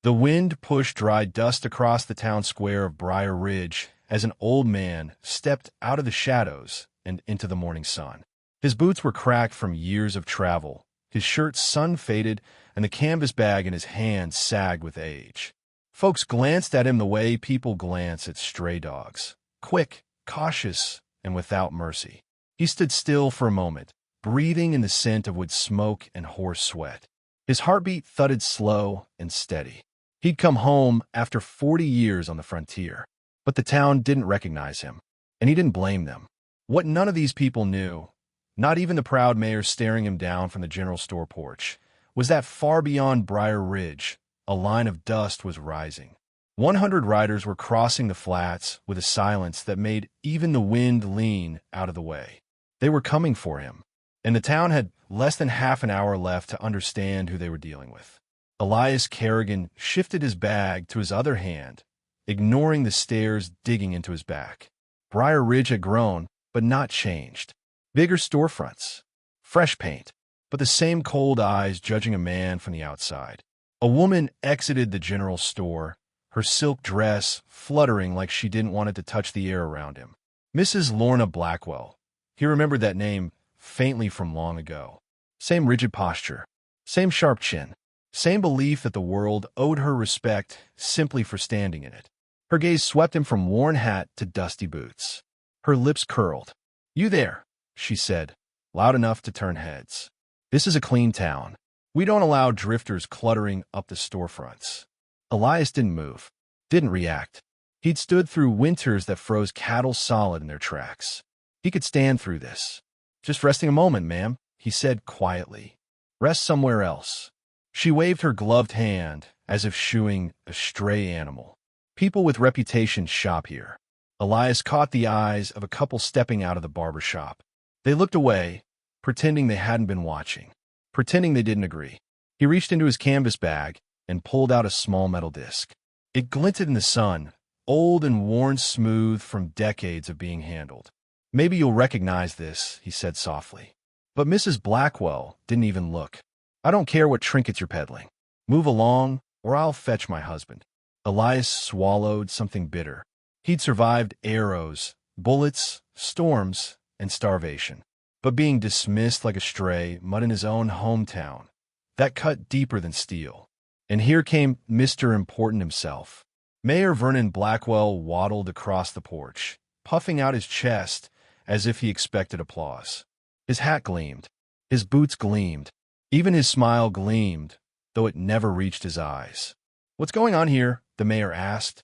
The wind pushed dry dust across the town square of Briar Ridge as an old man stepped out of the shadows and into the morning sun. His boots were cracked from years of travel, his shirt sun-faded, and the canvas bag in his hand sagged with age. Folks glanced at him the way people glance at stray dogs, quick, cautious, and without mercy. He stood still for a moment, breathing in the scent of wood smoke and horse sweat. His heartbeat thudded slow and steady. He'd come home after 40 years on the frontier, but the town didn't recognize him, and he didn't blame them. What none of these people knew, not even the proud mayor staring him down from the general store porch, was that far beyond Briar Ridge, a line of dust was rising. 100 riders were crossing the flats with a silence that made even the wind lean out of the way. They were coming for him, and the town had less than half an hour left to understand who they were dealing with. Elias Carrigan shifted his bag to his other hand, ignoring the stares digging into his back. Briar Ridge had grown, but not changed. Bigger storefronts, fresh paint, but the same cold eyes judging a man from the outside. A woman exited the general store, her silk dress fluttering like she didn't want it to touch the air around him. Mrs. Lorna Blackwell. He remembered that name faintly from long ago. Same rigid posture, same sharp chin, same belief that the world owed her respect simply for standing in it. Her gaze swept him from worn hat to dusty boots. Her lips curled. "You there," she said, loud enough to turn heads. "This is a clean town. We don't allow drifters cluttering up the storefronts." Elias didn't move, didn't react. He'd stood through winters that froze cattle solid in their tracks. He could stand through this. "Just resting a moment, ma'am," he said quietly. "Rest somewhere else." She waved her gloved hand as if shooing a stray animal. "People with reputations shop here." Elias caught the eyes of a couple stepping out of the barber shop. They looked away, pretending they hadn't been watching, pretending they didn't agree. He reached into his canvas bag and pulled out a small metal disc. It glinted in the sun, old and worn smooth from decades of being handled. "Maybe you'll recognize this," he said softly. But Mrs. Blackwell didn't even look. "I don't care what trinkets you're peddling. Move along, or I'll fetch my husband." Elias swallowed something bitter. He'd survived arrows, bullets, storms, and starvation. But being dismissed like a stray mud in his own hometown, that cut deeper than steel. And here came Mr. Important himself. Mayor Vernon Blackwell waddled across the porch, puffing out his chest as if he expected applause. His hat gleamed. His boots gleamed. Even his smile gleamed, though it never reached his eyes. "What's going on here?" the mayor asked,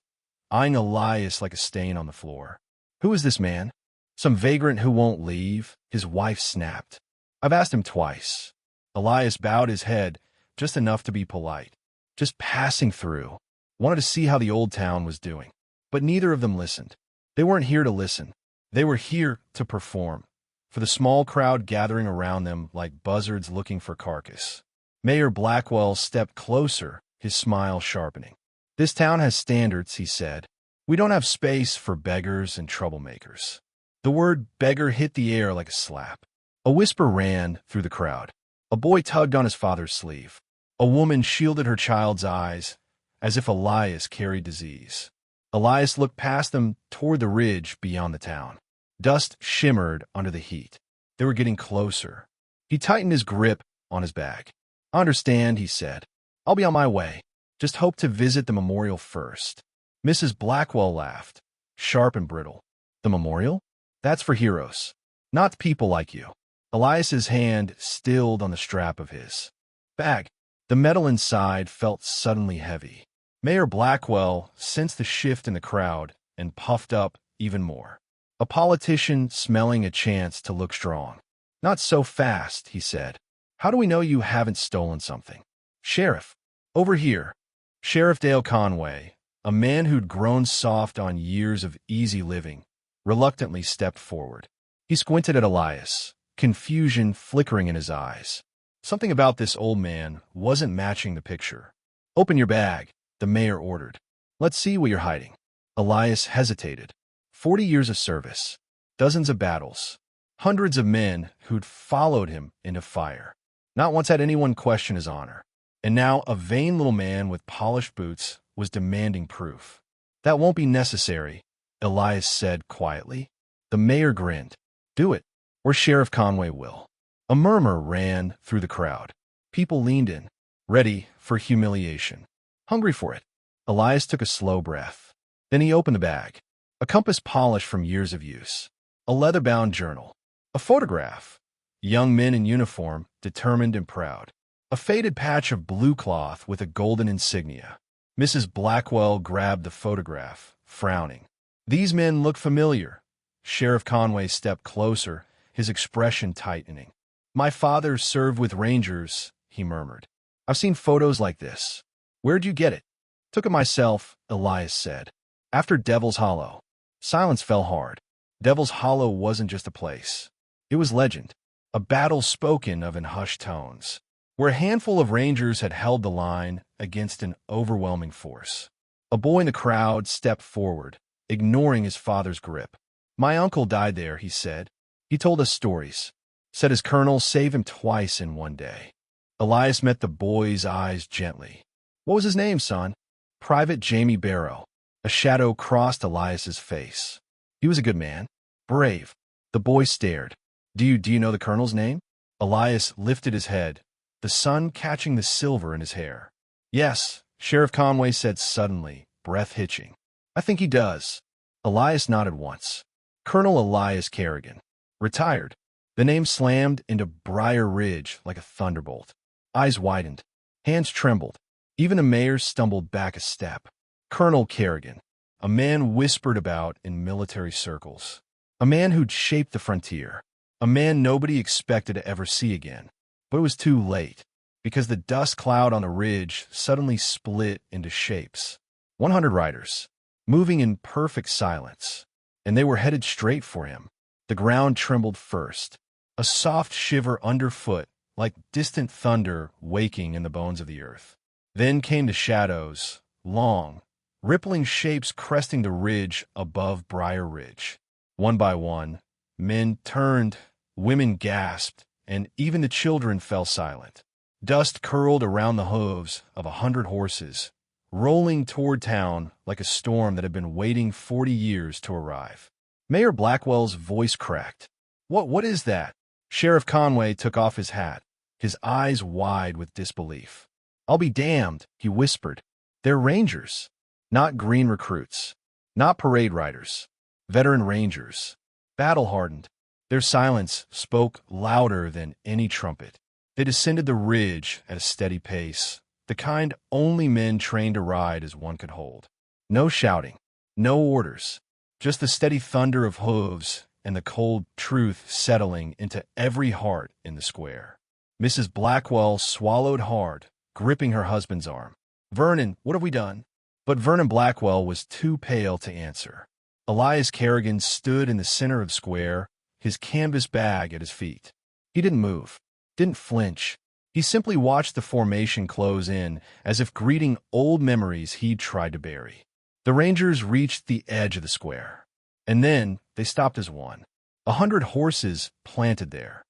eyeing Elias like a stain on the floor. "Who is this man?" "Some vagrant who won't leave," his wife snapped. "I've asked him twice." Elias bowed his head, just enough to be polite. "Just passing through. Wanted to see how the old town was doing." But neither of them listened. They weren't here to listen. They were here to perform, for the small crowd gathering around them like buzzards looking for carcass. Mayor Blackwell stepped closer, his smile sharpening. "This town has standards," he said. "We don't have space for beggars and troublemakers." The word beggar hit the air like a slap. A whisper ran through the crowd. A boy tugged on his father's sleeve. A woman shielded her child's eyes, as if Elias carried disease. Elias looked past them toward the ridge beyond the town. Dust shimmered under the heat. They were getting closer. He tightened his grip on his bag. "I understand," he said. "I'll be on my way. Just hope to visit the memorial first." Mrs. Blackwell laughed, sharp and brittle. "The memorial? That's for heroes, not people like you." Elias's hand stilled on the strap of his bag. The metal inside felt suddenly heavy. Mayor Blackwell sensed the shift in the crowd and puffed up even more. A politician smelling a chance to look strong. "Not so fast," he said. "How do we know you haven't stolen something?" "Sheriff, over here." Sheriff Dale Conway, a man who'd grown soft on years of easy living, reluctantly stepped forward. He squinted at Elias, confusion flickering in his eyes. Something about this old man wasn't matching the picture. "Open your bag," the mayor ordered. "Let's see what you're hiding." Elias hesitated. 40 years of service, dozens of battles, hundreds of men who'd followed him into fire. Not once had anyone question his honor. And now a vain little man with polished boots was demanding proof. "That won't be necessary," Elias said quietly. The mayor grinned. "Do it, or Sheriff Conway will." A murmur ran through the crowd. People leaned in, ready for humiliation, hungry for it. Elias took a slow breath. Then he opened the bag. A compass polished from years of use. A leather-bound journal. A photograph. Young men in uniform, determined and proud. A faded patch of blue cloth with a golden insignia. Mrs. Blackwell grabbed the photograph, frowning. These men look familiar. Sheriff Conway stepped closer, his expression tightening. "My father served with Rangers," he murmured. "I've seen photos like this." "Where'd you get it?" "Took it myself," Elias said. "After Devil's Hollow." Silence fell hard. Devil's Hollow wasn't just a place. It was legend, a battle spoken of in hushed tones, where a handful of Rangers had held the line against an overwhelming force. A boy in the crowd stepped forward, ignoring his father's grip. "My uncle died there," he said. "He told us stories. Said his colonel saved him twice in one day." Elias met the boy's eyes gently. "What was his name, son?" "Private Jamie Barrow." A shadow crossed Elias's face. "He was a good man. Brave." The boy stared. Do you know the colonel's name?" Elias lifted his head, the sun catching the silver in his hair. "Yes," Sheriff Conway said suddenly, breath hitching. "I think he does." Elias nodded once. "Colonel Elias Carrigan. Retired." The name slammed into Briar Ridge like a thunderbolt. Eyes widened. Hands trembled. Even the mayor stumbled back a step. Colonel Carrigan, a man whispered about in military circles. A man who'd shaped the frontier. A man nobody expected to ever see again. But it was too late, because the dust cloud on the ridge suddenly split into shapes. 100 riders, moving in perfect silence. And they were headed straight for him. The ground trembled first. A soft shiver underfoot, like distant thunder waking in the bones of the earth. Then came the shadows, long, rippling shapes cresting the ridge above Briar Ridge. One by one, men turned, women gasped, and even the children fell silent. Dust curled around the hooves of 100 horses, rolling toward town like a storm that had been waiting 40 years to arrive. Mayor Blackwell's voice cracked. What is that?" Sheriff Conway took off his hat, his eyes wide with disbelief. "I'll be damned," he whispered. "They're Rangers. Not green recruits. Not parade riders. Veteran Rangers. Battle-hardened." Their silence spoke louder than any trumpet. They descended the ridge at a steady pace, the kind only men trained to ride as one could hold. No shouting, no orders, just the steady thunder of hooves and the cold truth settling into every heart in the square. Mrs. Blackwell swallowed hard, gripping her husband's arm. "Vernon, what have we done?" But Vernon Blackwell was too pale to answer. Elias Carrigan stood in the center of the square, his canvas bag at his feet. He didn't move, didn't flinch. He simply watched the formation close in, as if greeting old memories he'd tried to bury. The Rangers reached the edge of the square, and then they stopped as one. 100 horses planted there,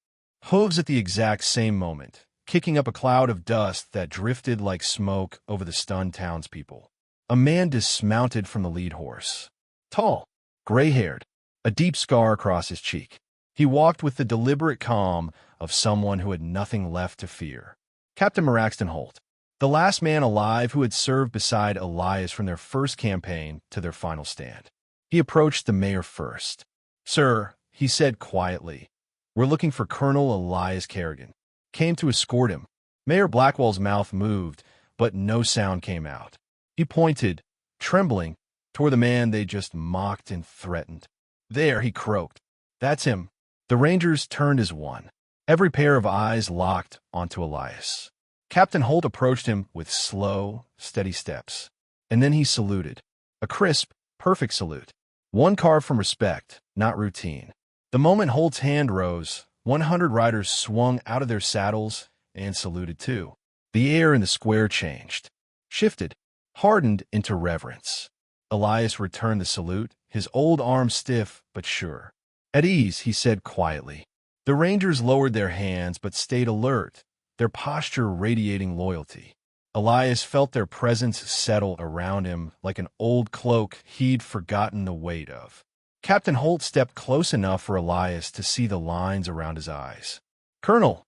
hooves at the exact same moment, kicking up a cloud of dust that drifted like smoke over the stunned townspeople. A man dismounted from the lead horse. Tall, gray-haired, a deep scar across his cheek. He walked with the deliberate calm of someone who had nothing left to fear. Captain Maraxton Holt, the last man alive who had served beside Elias from their first campaign to their final stand. He approached the mayor first. "Sir," he said quietly, "we're looking for Colonel Elias Carrigan. Came to escort him." Mayor Blackwell's mouth moved, but no sound came out. He pointed, trembling, toward the man they just mocked and threatened. "There," he croaked. "That's him." The Rangers turned as one, every pair of eyes locked onto Elias. Captain Holt approached him with slow, steady steps, and then he saluted. A crisp, perfect salute. One carved from respect, not routine. The moment Holt's hand rose, 100 riders swung out of their saddles and saluted too. The air in the square changed, shifted, hardened into reverence. Elias returned the salute, his old arm stiff but sure. "At ease," he said quietly. The Rangers lowered their hands but stayed alert, their posture radiating loyalty. Elias felt their presence settle around him like an old cloak he'd forgotten the weight of. Captain Holt stepped close enough for Elias to see the lines around his eyes. "Colonel,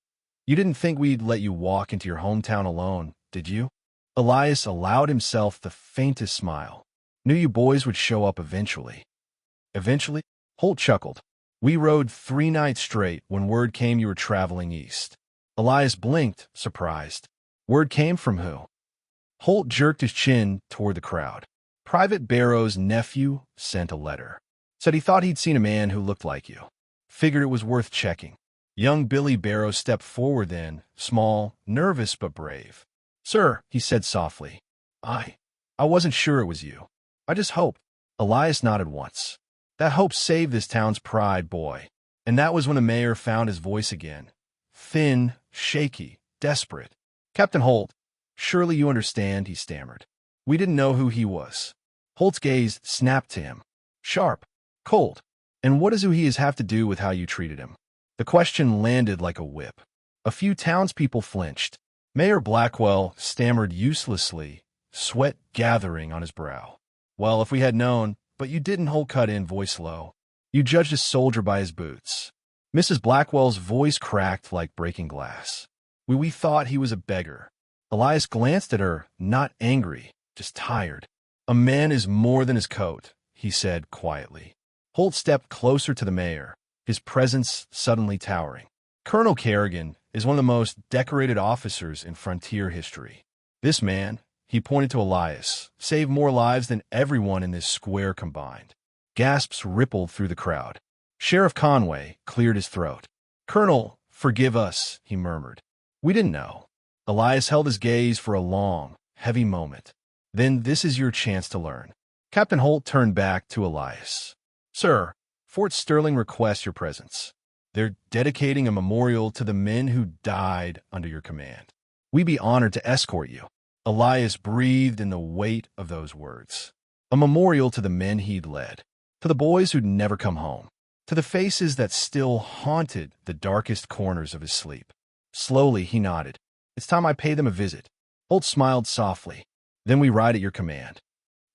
you didn't think we'd let you walk into your hometown alone, did you?" Elias allowed himself the faintest smile. "Knew you boys would show up eventually." "Eventually?" Holt chuckled. "We rode 3 nights straight when word came you were traveling east." Elias blinked, surprised. "Word came from who?" Holt jerked his chin toward the crowd. "Private Barrow's nephew sent a letter. Said he thought he'd seen a man who looked like you. Figured it was worth checking." Young Billy Barrow stepped forward then, small, nervous but brave. "Sir," he said softly, I wasn't sure it was you. I just hoped." Elias nodded once. That hope saved this town's pride, boy. And that was when the mayor found his voice again. Thin, shaky, desperate. "Captain Holt, surely you understand," he stammered. "We didn't know who he was." Holt's gaze snapped to him. Sharp, cold. "And what does who he is have to do with how you treated him?" The question landed like a whip. A few townspeople flinched. Mayor Blackwell stammered uselessly, sweat gathering on his brow. "Well, if we had known, but you didn't," Holt cut in, voice low. "You judged a soldier by his boots." Mrs. Blackwell's voice cracked like breaking glass. We thought he was a beggar." Elias glanced at her, not angry, just tired. "A man is more than his coat," he said quietly. Holt stepped closer to the mayor, his presence suddenly towering. "Colonel Carrigan is one of the most decorated officers in frontier history. This man," he pointed to Elias, "saved more lives than everyone in this square combined." Gasps rippled through the crowd. Sheriff Conway cleared his throat. "Colonel, forgive us," he murmured. "We didn't know." Elias held his gaze for a long, heavy moment. "Then this is your chance to learn." Captain Holt turned back to Elias. "Sir, Fort Sterling requests your presence. They're dedicating a memorial to the men who died under your command. We'd be honored to escort you." Elias breathed in the weight of those words. A memorial to the men he'd led, to the boys who'd never come home, to the faces that still haunted the darkest corners of his sleep. Slowly, he nodded. "It's time I pay them a visit." Holt smiled softly. "Then we ride at your command."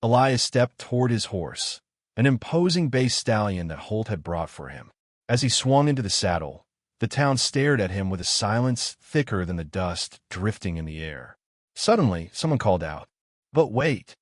Elias stepped toward his horse, an imposing bay stallion that Holt had brought for him. As he swung into the saddle, the town stared at him with a silence thicker than the dust drifting in the air. Suddenly, someone called out, "But wait!"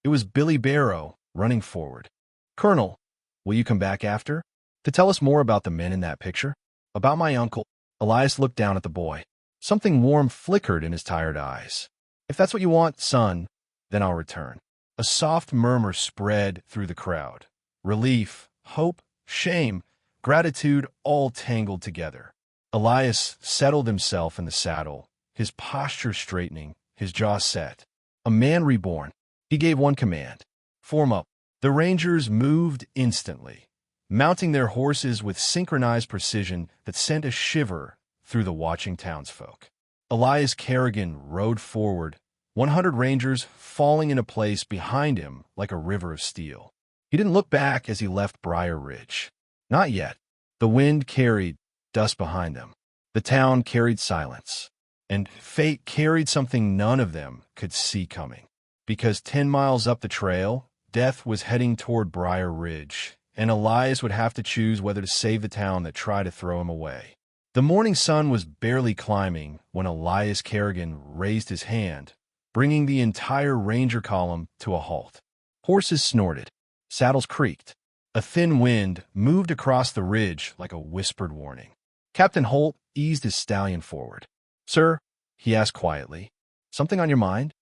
It was Billy Barrow, running forward. "Colonel, will you come back after? To tell us more about the men in that picture? About my uncle?" Elias looked down at the boy. Something warm flickered in his tired eyes. "If that's what you want, son, then I'll return." A soft murmur spread through the crowd. Relief, hope, shame, gratitude all tangled together. Elias settled himself in the saddle, his posture straightening, his jaw set. A man reborn. He gave one command. "Form up." The Rangers moved instantly, mounting their horses with synchronized precision that sent a shiver through the watching townsfolk. Elias Carrigan rode forward, 100 Rangers falling into place behind him like a river of steel. He didn't look back as he left Briar Ridge. Not yet. The wind carried dust behind them. The town carried silence. And fate carried something none of them could see coming. Because 10 miles up the trail, death was heading toward Briar Ridge, and Elias would have to choose whether to save the town that tried to throw him away. The morning sun was barely climbing when Elias Carrigan raised his hand, bringing the entire Ranger column to a halt. Horses snorted. Saddles creaked. A thin wind moved across the ridge like a whispered warning. Captain Holt eased his stallion forward. "Sir," he asked quietly, "something on your mind?"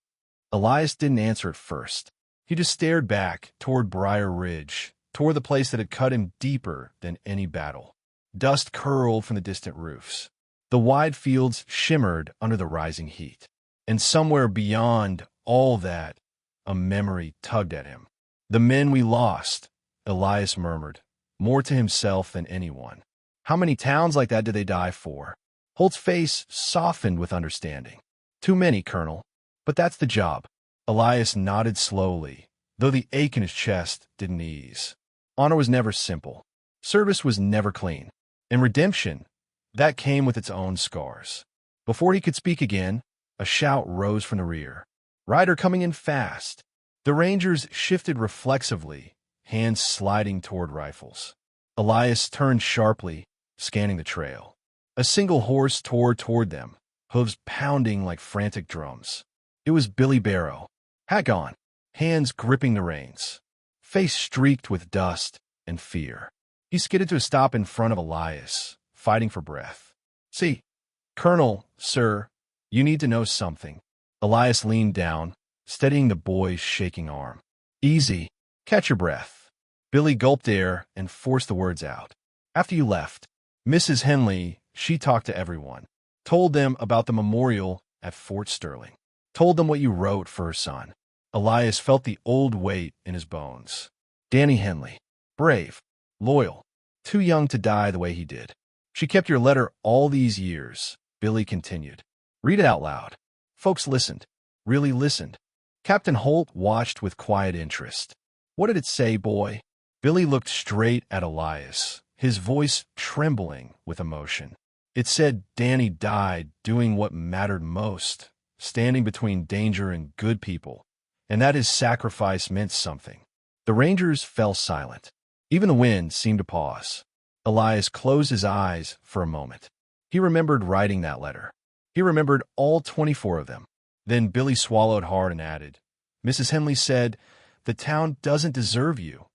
Elias didn't answer at first. He just stared back toward Briar Ridge, toward the place that had cut him deeper than any battle. Dust curled from the distant roofs. The wide fields shimmered under the rising heat. And somewhere beyond all that, a memory tugged at him. "The men we lost," Elias murmured, more to himself than anyone. "How many towns like that did they die for?" Holt's face softened with understanding. "Too many, Colonel. But that's the job." Elias nodded slowly, though the ache in his chest didn't ease. Honor was never simple. Service was never clean. And redemption, that came with its own scars. Before he could speak again, A shout rose from the rear. Rider coming in fast. The Rangers shifted reflexively, hands sliding toward rifles. Elias turned sharply, scanning the trail. A single horse tore toward them, hooves pounding like frantic drums. It was Billy Barrow, hat on, hands gripping the reins, face streaked with dust and fear. He skidded to a stop in front of Elias, fighting for breath. "See, Colonel, sir, you need to know something." Elias leaned down, steadying the boy's shaking arm. "Easy. Catch your breath." Billy gulped air and forced the words out. "After you left, Mrs. Henley, she talked to everyone. Told them about the memorial at Fort Sterling. Told them what you wrote for her son." Elias felt the old weight in his bones. Danny Henley. Brave. Loyal. Too young to die the way he did. "She kept your letter all these years," Billy continued. "Read it out loud." Folks listened. Really listened. Captain Holt watched with quiet interest. "What did it say, boy?" Billy looked straight at Elias, his voice trembling with emotion. "It said Danny died doing what mattered most, standing between danger and good people, and that his sacrifice meant something." The Rangers fell silent. Even the wind seemed to pause. Elias closed his eyes for a moment. He remembered writing that letter. He remembered all 24 of them. Then Billy swallowed hard and added, "Mrs. Henley said, 'The town doesn't deserve you,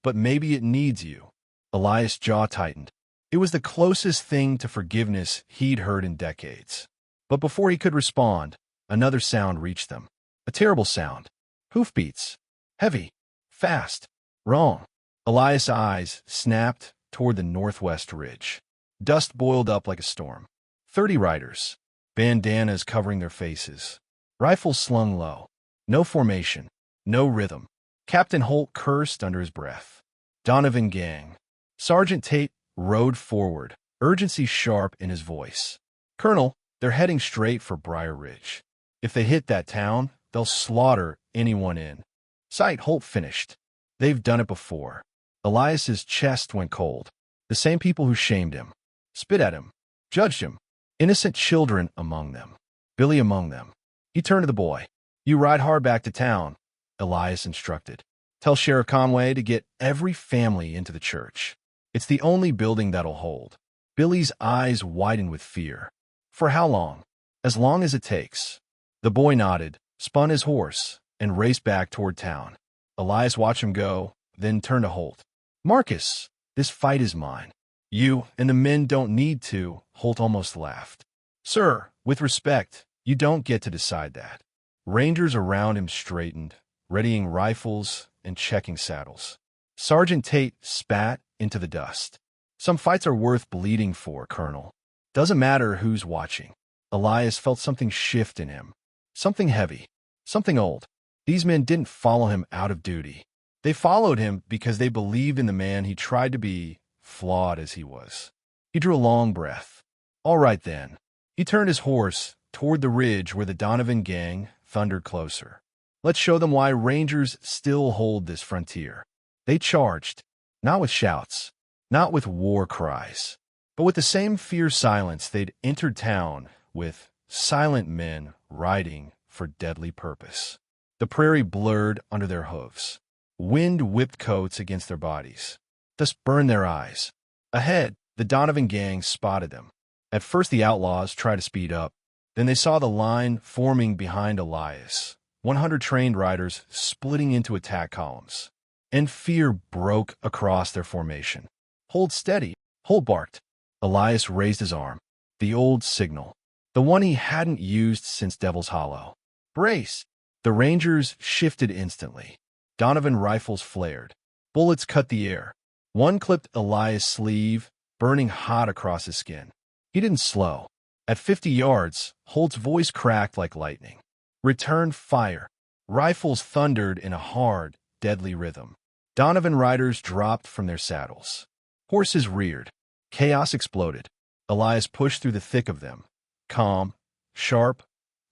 but maybe it needs you.'" Elias' jaw tightened. It was the closest thing to forgiveness he'd heard in decades. But before he could respond, another sound reached them. A terrible sound. Hoofbeats. Heavy. Fast. Wrong. Elias' eyes snapped toward the northwest ridge. Dust boiled up like a storm. 30 riders. Bandanas covering their faces. Rifles slung low. No formation. No rhythm. Captain Holt cursed under his breath. "Donovan gang." Sergeant Tate rode forward, urgency sharp in his voice. "Colonel, they're heading straight for Briar Ridge. If they hit that town, they'll slaughter anyone in sight." Holt finished. "They've done it before." Elias's chest went cold. The same people who shamed him, spit at him, judged him. Innocent children among them. Billy among them. He turned to the boy. "You ride hard back to town," Elias instructed. "Tell Sheriff Conway to get every family into the church. It's the only building that'll hold." Billy's eyes widened with fear. "For how long?" "As long as it takes." The boy nodded, spun his horse, and raced back toward town. Elias watched him go, then turned to Holt. "Marcus, this fight is mine. You and the men don't need to," Holt almost laughed. "Sir, with respect, you don't get to decide that." Rangers around him straightened, readying rifles and checking saddles. Sergeant Tate spat into the dust. "Some fights are worth bleeding for, Colonel. Doesn't matter who's watching." Elias felt something shift in him. Something heavy. Something old. These men didn't follow him out of duty. They followed him because they believed in the man he tried to be, flawed as he was. He drew a long breath. "All right, then." He turned his horse toward the ridge where the Donovan gang thundered closer. "Let's show them why Rangers still hold this frontier." They charged, not with shouts, not with war cries, but with the same fierce silence they'd entered town with, silent men riding for deadly purpose. The prairie blurred under their hooves. Wind whipped coats against their bodies. Dust burned their eyes. Ahead, the Donovan gang spotted them. At first the outlaws tried to speed up. Then they saw the line forming behind Elias, 100 trained riders splitting into attack columns. And fear broke across their formation. "Hold steady," Holt barked. Elias raised his arm. The old signal. The one he hadn't used since Devil's Hollow. "Brace!" The Rangers shifted instantly. Donovan rifles flared. Bullets cut the air. One clipped Elias' sleeve, burning hot across his skin. He didn't slow. At 50 yards, Holt's voice cracked like lightning. "Return fire." Rifles thundered in a hard, deadly rhythm. Donovan riders dropped from their saddles. Horses reared. Chaos exploded. Elias pushed through the thick of them. Calm, sharp,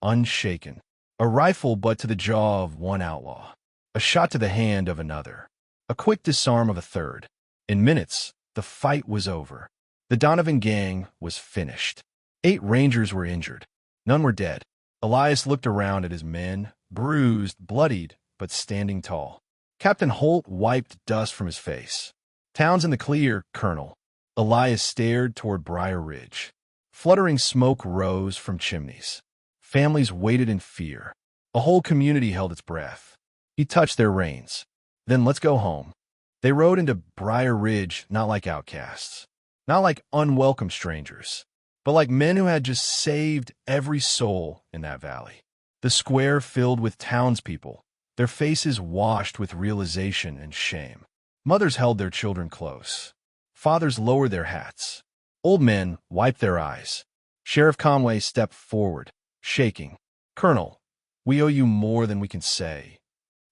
unshaken. A rifle butt to the jaw of one outlaw. A shot to the hand of another. A quick disarm of a third. In minutes, the fight was over. The Donovan gang was finished. 8 Rangers were injured. None were dead. Elias looked around at his men, bruised, bloodied, but standing tall. Captain Holt wiped dust from his face. "Town's in the clear, Colonel." Elias stared toward Briar Ridge. Fluttering smoke rose from chimneys. Families waited in fear. A whole community held its breath. He touched their reins. "Then let's go home." They rode into Briar Ridge not like outcasts, not like unwelcome strangers, but like men who had just saved every soul in that valley. The square filled with townspeople, their faces washed with realization and shame. Mothers held their children close. Fathers lowered their hats. Old men wiped their eyes. Sheriff Conway stepped forward, shaking. "Colonel, we owe you more than we can say."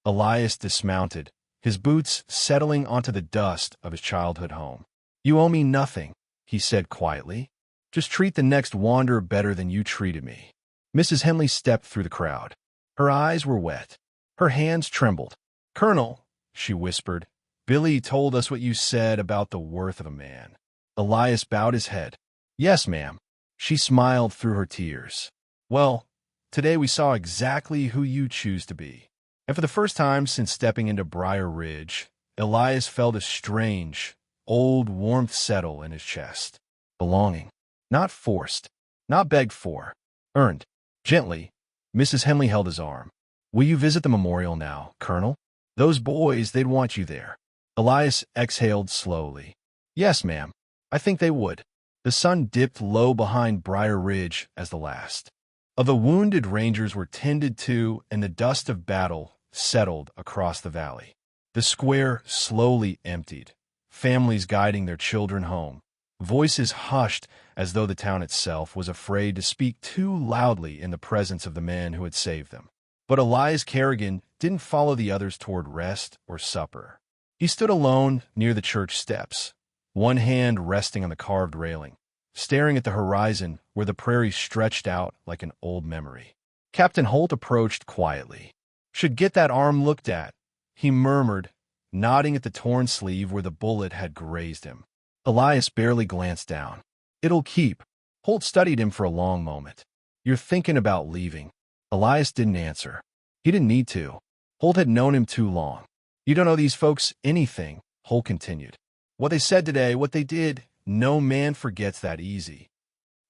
Elias dismounted, his boots settling onto the dust of his childhood home. "You owe me nothing," he said quietly. "Just treat the next wanderer better than you treated me." Mrs. Henley stepped through the crowd. Her eyes were wet. Her hands trembled. "Colonel," she whispered, "Billy told us what you said about the worth of a man." Elias bowed his head. "Yes, ma'am." She smiled through her tears. "Well, today we saw exactly who you choose to be." And for the first time since stepping into Briar Ridge, Elias felt a strange, old warmth settle in his chest. Belonging. Not forced. Not begged for. Earned. Gently, Mrs. Henley held his arm. "Will you visit the memorial now, Colonel? Those boys, they'd want you there." Elias exhaled slowly. "Yes, ma'am. I think they would." The sun dipped low behind Briar Ridge as the last of the wounded rangers were tended to, and the dust of battle settled across the valley. The square slowly emptied, families guiding their children home, voices hushed as though the town itself was afraid to speak too loudly in the presence of the men who had saved them. But Elias Carrigan didn't follow the others toward rest or supper. He stood alone near the church steps, one hand resting on the carved railing, staring at the horizon where the prairie stretched out like an old memory. Captain Holt approached quietly. "Should get that arm looked at," he murmured, nodding at the torn sleeve where the bullet had grazed him. Elias barely glanced down. "It'll keep." Holt studied him for a long moment. "You're thinking about leaving." Elias didn't answer. He didn't need to. Holt had known him too long. "You don't owe these folks anything," Holt continued. "What they said today, what they did, no man forgets that easy."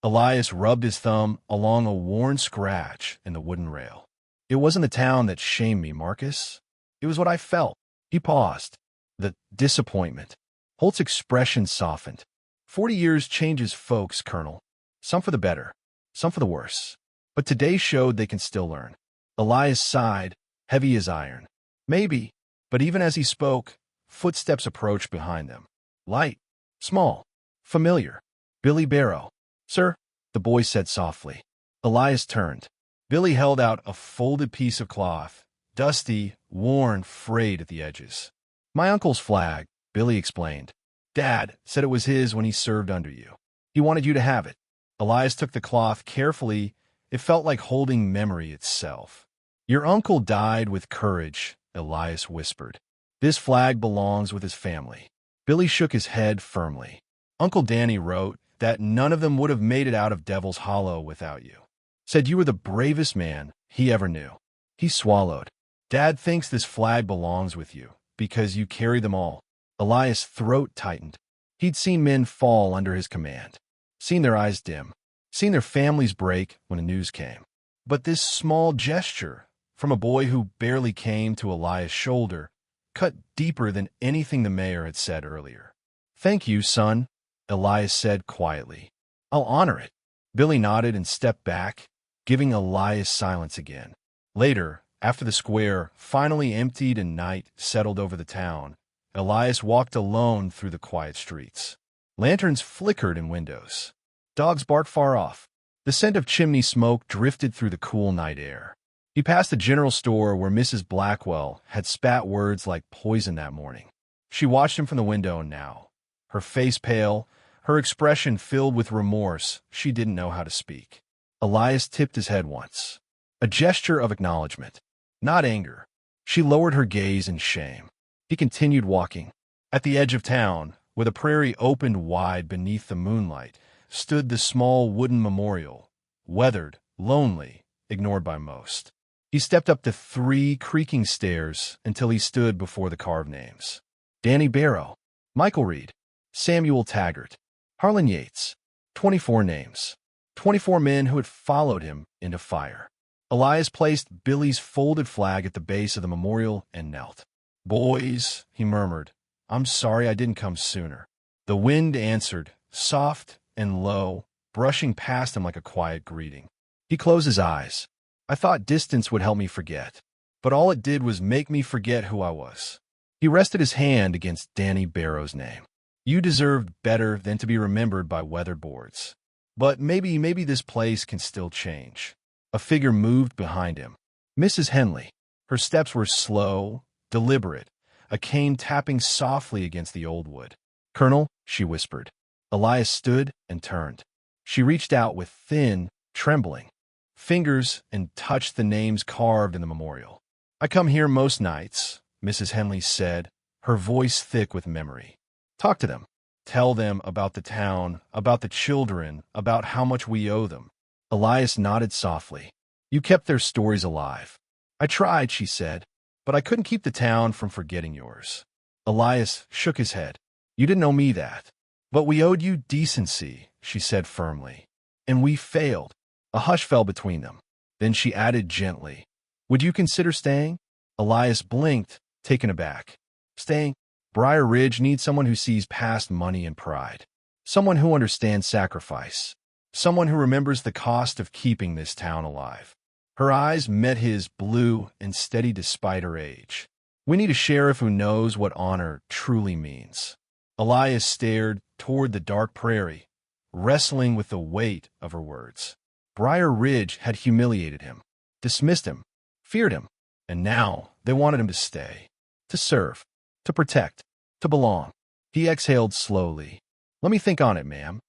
Elias rubbed his thumb along a worn scratch in the wooden rail. "It wasn't the town that shamed me, Marcus. It was what I felt." He paused. "The disappointment." Holt's expression softened. 40 years changes folks, Colonel. Some for the better, some for the worse. But today showed they can still learn. Elias sighed, heavy as iron. "Maybe." But even as he spoke, footsteps approached behind them. Light, small, familiar. "Billy Barrow." "Sir," the boy said softly. Elias turned. Billy held out a folded piece of cloth, dusty, worn, frayed at the edges. "My uncle's flag," Billy explained. "Dad said it was his when he served under you. He wanted you to have it." Elias took the cloth carefully. It felt like holding memory itself. "Your uncle died with courage," Elias whispered. "This flag belongs with his family." Billy shook his head firmly. "Uncle Danny wrote that none of them would have made it out of Devil's Hollow without you. Said you were the bravest man he ever knew." He swallowed. "Dad thinks this flag belongs with you because you carry them all." Elias' throat tightened. He'd seen men fall under his command, seen their eyes dim, seen their families break when the news came. But this small gesture, from a boy who barely came to Elias' shoulder, cut deeper than anything the mayor had said earlier. "Thank you, son," Elias said quietly. "I'll honor it." Billy nodded and stepped back, giving Elias silence again. Later, after the square finally emptied and night settled over the town, Elias walked alone through the quiet streets. Lanterns flickered in windows. Dogs barked far off. The scent of chimney smoke drifted through the cool night air. He passed the general store where Mrs. Blackwell had spat words like poison that morning. She watched him from the window now, her face pale, her expression filled with remorse she didn't know how to speak. Elias tipped his head once, a gesture of acknowledgement, not anger. She lowered her gaze in shame. He continued walking. At the edge of town, where the prairie opened wide beneath the moonlight, stood the small wooden memorial, weathered, lonely, ignored by most. He stepped up the 3 creaking stairs until he stood before the carved names. Danny Barrow, Michael Reed, Samuel Taggart, Harlan Yates. 24 names. 24 men who had followed him into fire. Elias placed Billy's folded flag at the base of the memorial and knelt. "Boys," he murmured, "I'm sorry I didn't come sooner." The wind answered, soft and low, brushing past him like a quiet greeting. He closed his eyes. "I thought distance would help me forget, but all it did was make me forget who I was." He rested his hand against Danny Barrow's name. "You deserved better than to be remembered by weathered boards. But maybe this place can still change." A figure moved behind him. Mrs. Henley. Her steps were slow, deliberate, a cane tapping softly against the old wood. "Colonel," she whispered. Elias stood and turned. She reached out with thin, trembling fingers and touched the names carved in the memorial. "I come here most nights," Mrs. Henley said, her voice thick with memory. "Talk to them. Tell them about the town, about the children, about how much we owe them." Elias nodded softly. "You kept their stories alive." "I tried," she said, "but I couldn't keep the town from forgetting yours." Elias shook his head. "You didn't owe me that. But we owed you decency," she said firmly. "And we failed." A hush fell between them. Then she added gently, "Would you consider staying?" Elias blinked, taken aback. "Staying? Briar Ridge needs someone who sees past money and pride. Someone who understands sacrifice. Someone who remembers the cost of keeping this town alive." Her eyes met his, blue and steady despite her age. "We need a sheriff who knows what honor truly means." Elias stared toward the dark prairie, wrestling with the weight of her words. Briar Ridge had humiliated him, dismissed him, feared him, and now they wanted him to stay, to serve, to protect, to belong. He exhaled slowly. "Let me think on it, ma'am."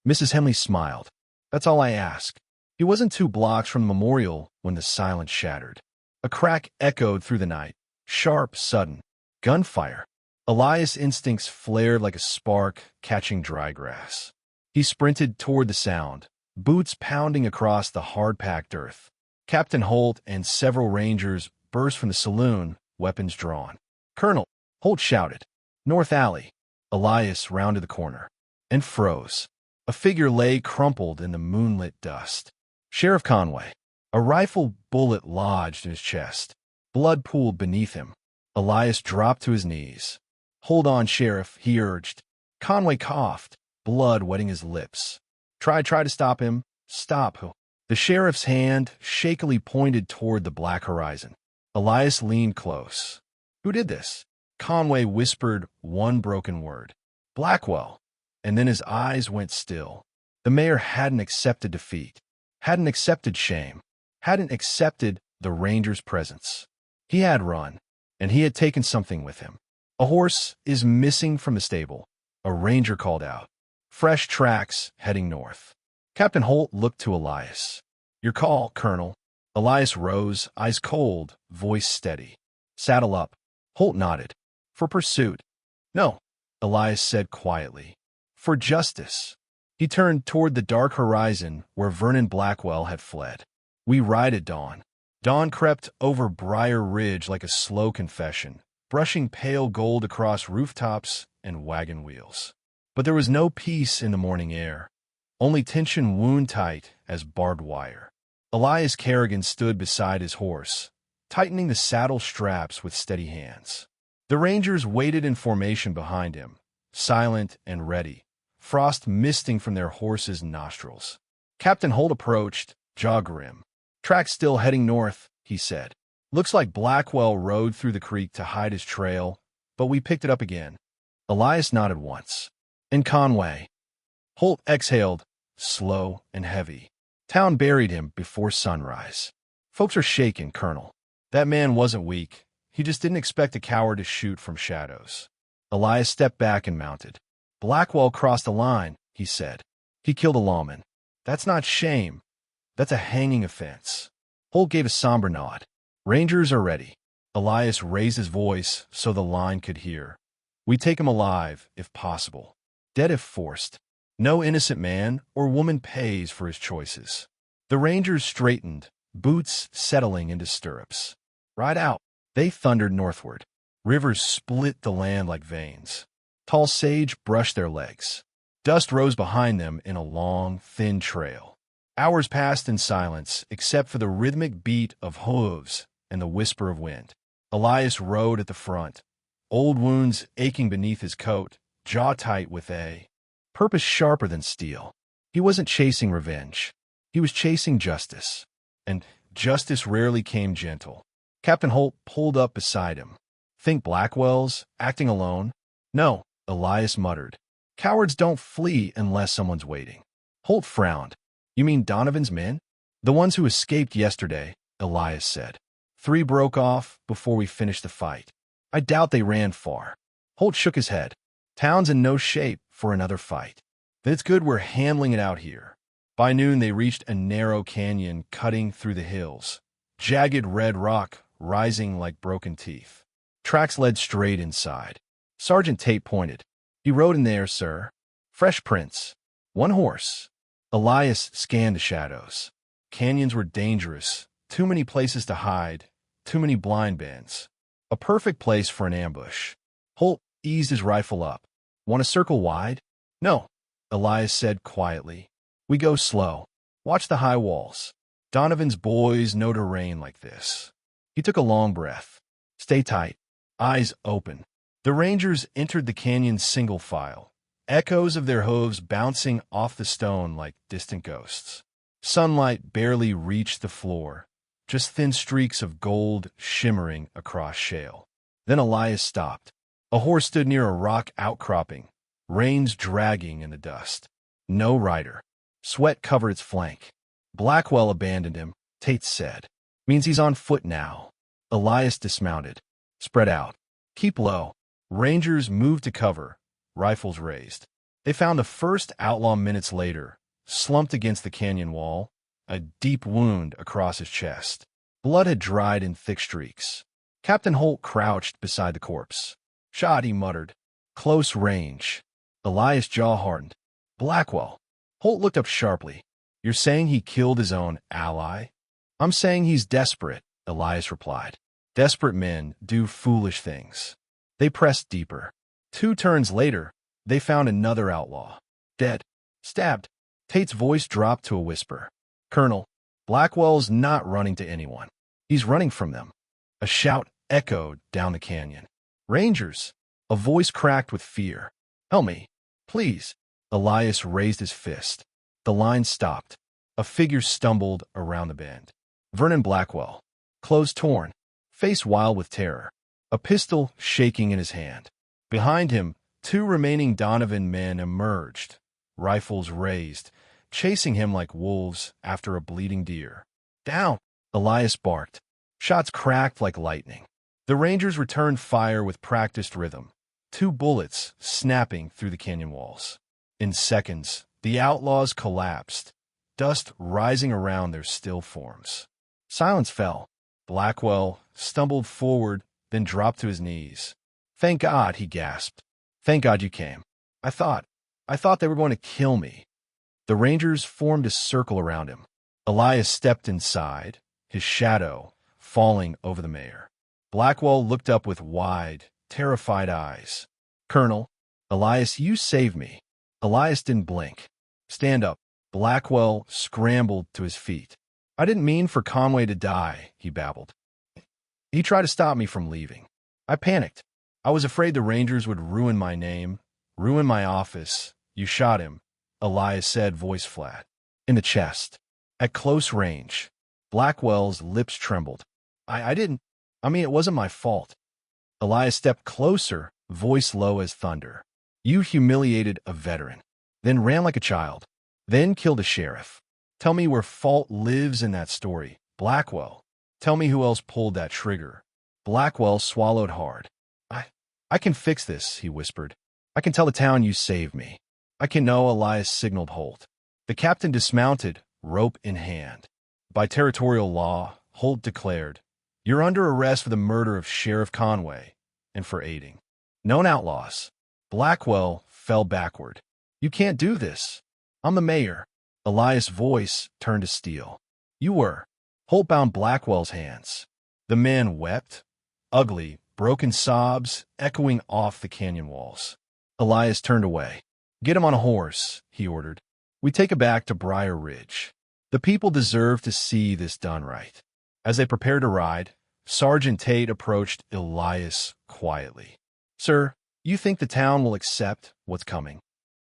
Mrs. Henley smiled. "That's all I ask." He wasn't 2 blocks from the memorial when the silence shattered. A crack echoed through the night, sharp, sudden. Gunfire. Elias' instincts flared like a spark catching dry grass. He sprinted toward the sound, boots pounding across the hard-packed earth. Captain Holt and several rangers burst from the saloon, weapons drawn. "Colonel!" Holt shouted. "North Alley." Elias rounded the corner and froze. A figure lay crumpled in the moonlit dust. Sheriff Conway. A rifle bullet lodged in his chest. Blood pooled beneath him. Elias dropped to his knees. "Hold on, Sheriff," he urged. Conway coughed, blood wetting his lips. Try to stop him." "Stop who?" The sheriff's hand shakily pointed toward the black horizon. Elias leaned close. "Who did this?" Conway whispered one broken word. "Blackwell." And then his eyes went still. The mayor hadn't accepted defeat, hadn't accepted shame, hadn't accepted the ranger's presence. He had run, and he had taken something with him. "A horse is missing from the stable," a ranger called out. "Fresh tracks heading north." Captain Holt looked to Elias. "Your call, Colonel." Elias rose, eyes cold, voice steady. "Saddle up." Holt nodded. "For pursuit?" "No," Elias said quietly. "For justice." He turned toward the dark horizon where Vernon Blackwell had fled. "We ride at dawn." Dawn crept over Briar Ridge like a slow confession, brushing pale gold across rooftops and wagon wheels. But there was no peace in the morning air, only tension wound-tight as barbed wire. Elias Carrigan stood beside his horse, tightening the saddle straps with steady hands. The Rangers waited in formation behind him, silent and ready, frost misting from their horses' nostrils. Captain Holt approached, jaw grim. "Track's still heading north," he said. "Looks like Blackwell rode through the creek to hide his trail, but we picked it up again." Elias nodded once. "And Conway?" Holt exhaled, slow and heavy. "Town buried him before sunrise." "Folks are shaken, Colonel." "That man wasn't weak. He just didn't expect a coward to shoot from shadows." Elias stepped back and mounted. "Blackwell crossed the line," he said. "He killed a lawman. That's not shame. That's a hanging offense." Holt gave a somber nod. "Rangers are ready." Elias raised his voice so the line could hear. "We take him alive, if possible. Dead if forced. No innocent man or woman pays for his choices." The Rangers straightened, boots settling into stirrups. Ride out, they thundered northward. Rivers split the land like veins. Tall sage brushed their legs. Dust rose behind them in a long, thin trail. Hours passed in silence, except for the rhythmic beat of hooves and the whisper of wind. Elias rode at the front, old wounds aching beneath his coat, jaw tight with a purpose sharper than steel. He wasn't chasing revenge. He was chasing justice. And justice rarely came gentle. Captain Holt pulled up beside him. Think Blackwell's acting alone? No, Elias muttered. Cowards don't flee unless someone's waiting. Holt frowned. You mean Donovan's men? The ones who escaped yesterday, Elias said. 3 broke off before we finished the fight. I doubt they ran far. Holt shook his head. Town's in no shape for another fight. Then it's good we're handling it out here. By noon they reached a narrow canyon cutting through the hills. Jagged red rock rising like broken teeth. Tracks led straight inside. Sergeant Tate pointed. He rode in there, sir. Fresh prints. 1 horse. Elias scanned the shadows. Canyons were dangerous. Too many places to hide. Too many blind bends. A perfect place for an ambush. Holt eased his rifle up. Want to circle wide? No, Elias said quietly. We go slow. Watch the high walls. Donovan's boys know terrain like this. He took a long breath. Stay tight. Eyes open. The Rangers entered the canyon single file, echoes of their hooves bouncing off the stone like distant ghosts. Sunlight barely reached the floor, just thin streaks of gold shimmering across shale. Then Elias stopped. A horse stood near a rock outcropping, reins dragging in the dust. No rider. Sweat covered its flank. Blackwell abandoned him, Tate said. Means he's on foot now. Elias dismounted. Spread out. Keep low. Rangers moved to cover, rifles raised. They found the first outlaw minutes later, slumped against the canyon wall, a deep wound across his chest. Blood had dried in thick streaks. Captain Holt crouched beside the corpse. Shot, he muttered. Close range. Elias' jaw hardened. Blackwell. Holt looked up sharply. You're saying he killed his own ally? I'm saying he's desperate, Elias replied. Desperate men do foolish things. They pressed deeper. 2 turns later, they found another outlaw. Dead. Stabbed. Tate's voice dropped to a whisper. Colonel, Blackwell's not running to anyone. He's running from them. A shout echoed down the canyon. Rangers! A voice cracked with fear. Help me, please. Elias raised his fist. The line stopped. A figure stumbled around the bend. Vernon Blackwell. Clothes torn. Face wild with terror. A pistol shaking in his hand. Behind him, 2 remaining Donovan men emerged, rifles raised, chasing him like wolves after a bleeding deer. Down! Elias barked. Shots cracked like lightning. The Rangers returned fire with practiced rhythm. 2 bullets snapping through the canyon walls. In seconds, the outlaws collapsed, dust rising around their still forms. Silence fell. Blackwell stumbled forward, then dropped to his knees. Thank God, he gasped. Thank God you came. I thought they were going to kill me. The Rangers formed a circle around him. Elias stepped inside, his shadow falling over the mayor. Blackwell looked up with wide, terrified eyes. Colonel, Elias, you saved me. Elias didn't blink. Stand up. Blackwell scrambled to his feet. I didn't mean for Conway to die, he babbled. He tried to stop me from leaving. I panicked. I was afraid the Rangers would ruin my name, ruin my office. You shot him, Elias said, voice flat. In the chest. At close range. Blackwell's lips trembled. I didn't. I mean, it wasn't my fault. Elias stepped closer, voice low as thunder. You humiliated a veteran, then ran like a child, then killed a sheriff. Tell me where fault lives in that story, Blackwell. Tell me who else pulled that trigger. Blackwell swallowed hard. I can fix this, he whispered. I can tell the town you saved me. I can know. Elias signaled Holt. The captain dismounted, rope in hand. By territorial law, Holt declared, you're under arrest for the murder of Sheriff Conway and for aiding. Known outlaws. Blackwell fell backward. You can't do this. I'm the mayor. Elias' voice turned to steel. You were. Holt bound Blackwell's hands. The man wept, ugly, broken sobs echoing off the canyon walls. Elias turned away. "Get him on a horse," he ordered. "We take him back to Briar Ridge. The people deserve to see this done right." As they prepared to ride, Sergeant Tate approached Elias quietly. "Sir, you think the town will accept what's coming?"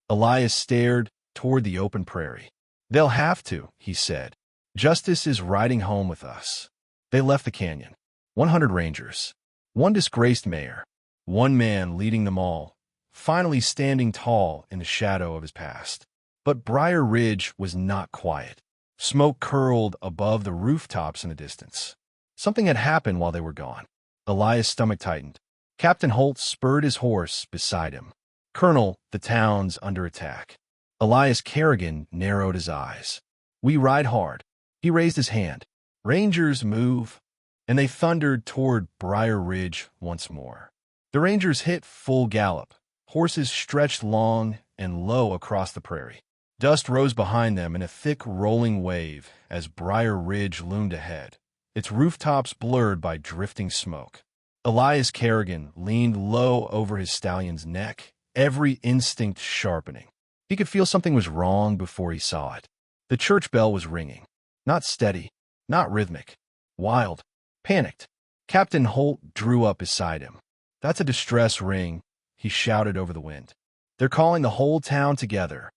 Elias stared toward the open prairie. "They'll have to," he said. "Justice is riding home with us." They left the canyon. 100 rangers. One disgraced mayor. One man leading them all, finally standing tall in the shadow of his past. But Briar Ridge was not quiet. Smoke curled above the rooftops in the distance. Something had happened while they were gone. Elias' stomach tightened. Captain Holt spurred his horse beside him. "Colonel, the town's under attack." Elias Carrigan narrowed his eyes. "We ride hard." He raised his hand. "Rangers, move." And they thundered toward Briar Ridge once more. The Rangers hit full gallop. Horses stretched long and low across the prairie. Dust rose behind them in a thick rolling wave as Briar Ridge loomed ahead, its rooftops blurred by drifting smoke. Elias Carrigan leaned low over his stallion's neck, every instinct sharpening. He could feel something was wrong before he saw it. The church bell was ringing. Not steady, not rhythmic. Wild, panicked. Captain Holt drew up beside him. "That's a distress ring," he shouted over the wind. "They're calling the whole town together."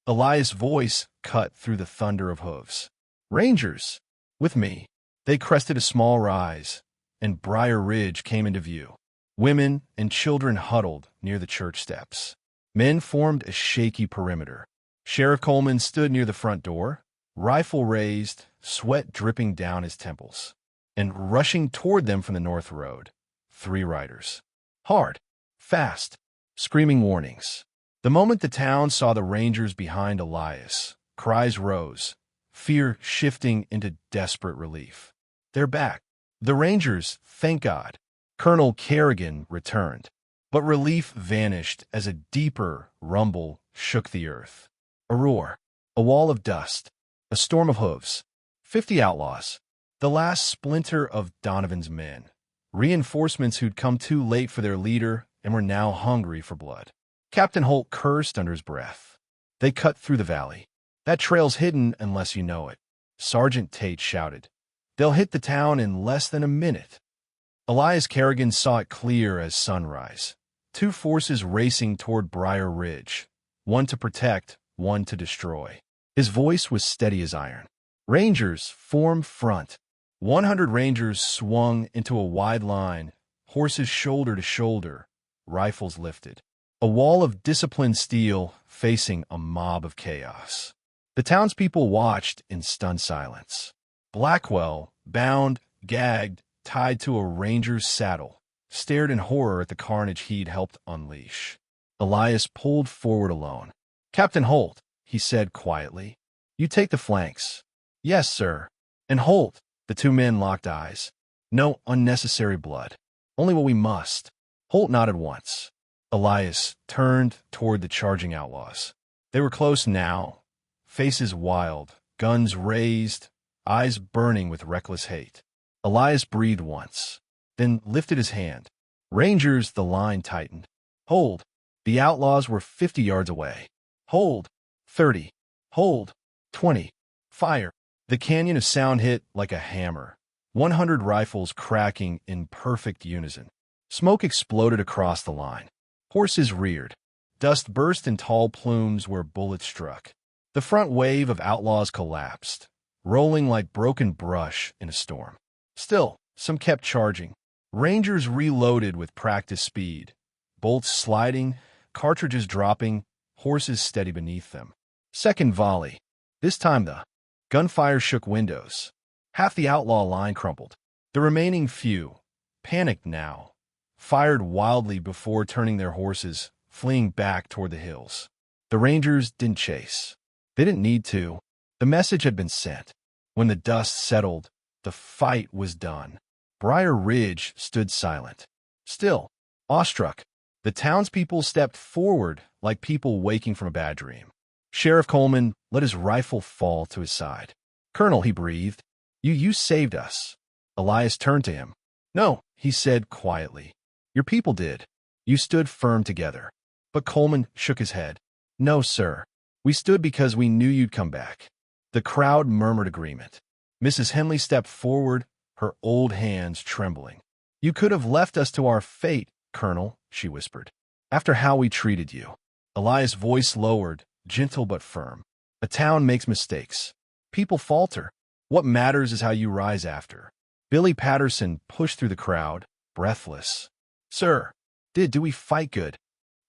Elias' voice cut through the thunder of hooves. "Rangers, with me." They crested a small rise, and Briar Ridge came into view. Women and children huddled near the church steps. Men formed a shaky perimeter. Sheriff Coleman stood near the front door, rifle raised, sweat dripping down his temples. And rushing toward them from the north road, 3 riders. Hard, fast, screaming warnings. The moment the town saw the Rangers behind Elias, cries rose, fear shifting into desperate relief. "They're back. The Rangers, thank God." Colonel Carrigan returned, but relief vanished as a deeper rumble shook the earth. A roar, a wall of dust, a storm of hooves. 50 outlaws. The last splinter of Donovan's men. Reinforcements who'd come too late for their leader and were now hungry for blood. Captain Holt cursed under his breath. They cut through the valley. "That trail's hidden unless you know it," Sergeant Tate shouted. "They'll hit the town in less than a minute." Elias Carrigan saw it clear as sunrise. 2 forces racing toward Briar Ridge, one to protect, one to destroy. His voice was steady as iron. "Rangers, form front." 100 Rangers swung into a wide line, horses shoulder to shoulder, rifles lifted. A wall of disciplined steel facing a mob of chaos. The townspeople watched in stunned silence. Blackwell, bound, gagged, tied to a ranger's saddle, stared in horror at the carnage he'd helped unleash. Elias pulled forward alone. "Captain Holt," he said quietly, "you take the flanks." "Yes, sir." "And Holt." The 2 men locked eyes. "No unnecessary blood. Only what we must." Holt nodded once. Elias turned toward the charging outlaws. They were close now, faces wild, guns raised, eyes burning with reckless hate. Elias breathed once, then lifted his hand. "Rangers," the line tightened. "Hold." The outlaws were 50 yards away. "Hold." 30. "Hold." 20. "Fire." The canyon of sound hit like a hammer, 100 rifles cracking in perfect unison. Smoke exploded across the line. Horses reared. Dust burst in tall plumes where bullets struck. The front wave of outlaws collapsed, rolling like broken brush in a storm. Still, some kept charging. Rangers reloaded with practiced speed, bolts sliding, cartridges dropping, horses steady beneath them. Second volley. This time the gunfire shook windows. Half the outlaw line crumpled. The remaining few, panicked now, fired wildly before turning their horses, fleeing back toward the hills. The Rangers didn't chase. They didn't need to. The message had been sent. When the dust settled, the fight was done. Briar Ridge stood silent. Still, awestruck, the townspeople stepped forward like people waking from a bad dream. Sheriff Coleman let his rifle fall to his side. "Colonel," he breathed, You saved us." Elias turned to him. "No," he said quietly. "Your people did. You stood firm together." But Coleman shook his head. "No, sir. We stood because we knew you'd come back." The crowd murmured agreement. Mrs. Henley stepped forward, her old hands trembling. "You could have left us to our fate, Colonel," she whispered, "after how we treated you." Elias' voice lowered, gentle but firm. "A town makes mistakes. People falter. What matters is how you rise after." Billy Patterson pushed through the crowd, breathless. "Sir, do we fight good?"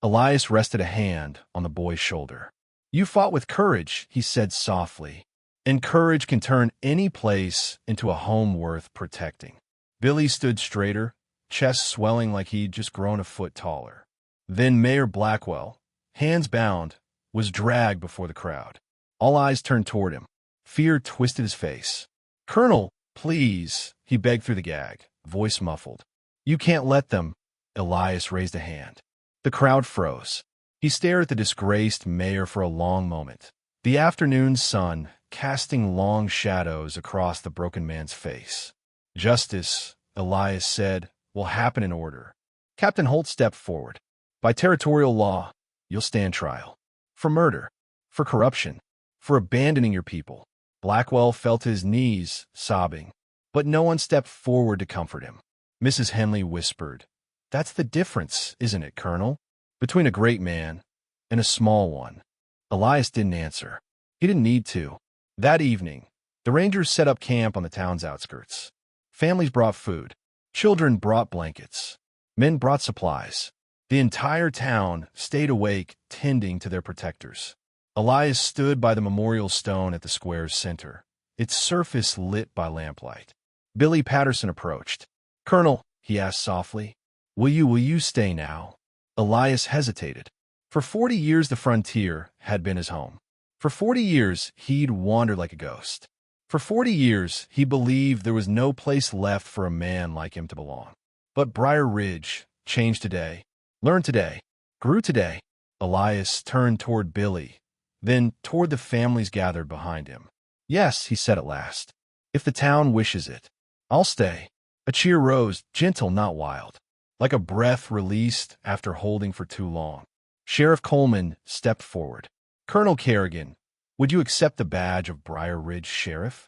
Elias rested a hand on the boy's shoulder. "You fought with courage," he said softly, "and courage can turn any place into a home worth protecting." Billy stood straighter, chest swelling like he'd just grown a foot taller. Then Mayor Blackwell, hands bound, was dragged before the crowd. All eyes turned toward him. Fear twisted his face. "Colonel, please," he begged through the gag, voice muffled. "You can't let them." Elias raised a hand. The crowd froze. He stared at the disgraced mayor for a long moment, the afternoon sun casting long shadows across the broken man's face. "Justice," Elias said, "will happen in order." Captain Holt stepped forward. "By territorial law, you'll stand trial. For murder, for corruption, for abandoning your people." Blackwell fell to his knees, sobbing, but no one stepped forward to comfort him. Mrs. Henley whispered, "That's the difference, isn't it, Colonel? Between a great man and a small one." Elias didn't answer. He didn't need to. That evening, the Rangers set up camp on the town's outskirts. Families brought food. Children brought blankets. Men brought supplies. The entire town stayed awake, tending to their protectors. Elias stood by the memorial stone at the square's center, its surface lit by lamplight. Billy Patterson approached. "Colonel," he asked softly, will you stay now?" Elias hesitated. For 40 years the frontier had been his home. For 40 years he'd wandered like a ghost. For 40 years he believed there was no place left for a man like him to belong. But Briar Ridge changed today, learned today, grew today. Elias turned toward Billy, then toward the families gathered behind him. "Yes," he said at last, "if the town wishes it, I'll stay." A cheer rose, gentle, not wild, like a breath released after holding for too long. Sheriff Coleman stepped forward. "Colonel Carrigan, would you accept the badge of Briar Ridge Sheriff?"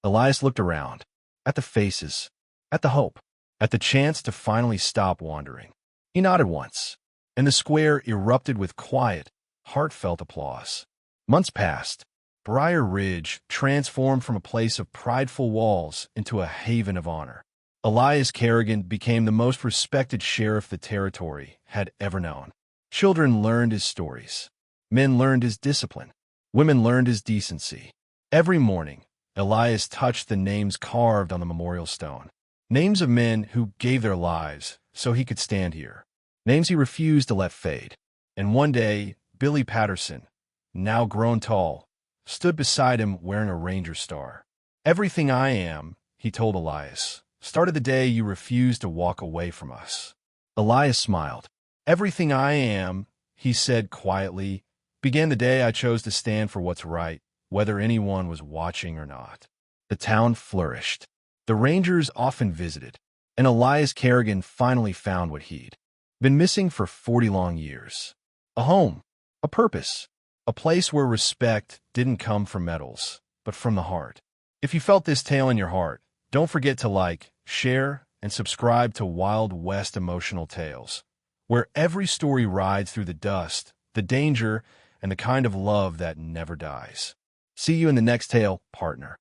Elias looked around, at the faces, at the hope, at the chance to finally stop wandering. He nodded once, and the square erupted with quiet, heartfelt applause. Months passed. Briar Ridge transformed from a place of prideful walls into a haven of honor. Elias Carrigan became the most respected sheriff the territory had ever known. Children learned his stories. Men learned his discipline. Women learned his decency. Every morning, Elias touched the names carved on the memorial stone. Names of men who gave their lives so he could stand here. Names he refused to let fade. And one day, Billy Patterson, now grown tall, stood beside him wearing a Ranger star. "Everything I am," he told Elias, "started the day you refused to walk away from us." Elias smiled. "Everything I am," he said quietly, "began the day I chose to stand for what's right, whether anyone was watching or not." The town flourished. The Rangers often visited, and Elias Carrigan finally found what he'd been missing for 40 long years. A home, a purpose, a place where respect didn't come from medals, but from the heart. If you felt this tale in your heart, don't forget to like, share, and subscribe to Wild West Emotional Tales, where every story rides through the dust, the danger, and the kind of love that never dies. See you in the next tale, partner.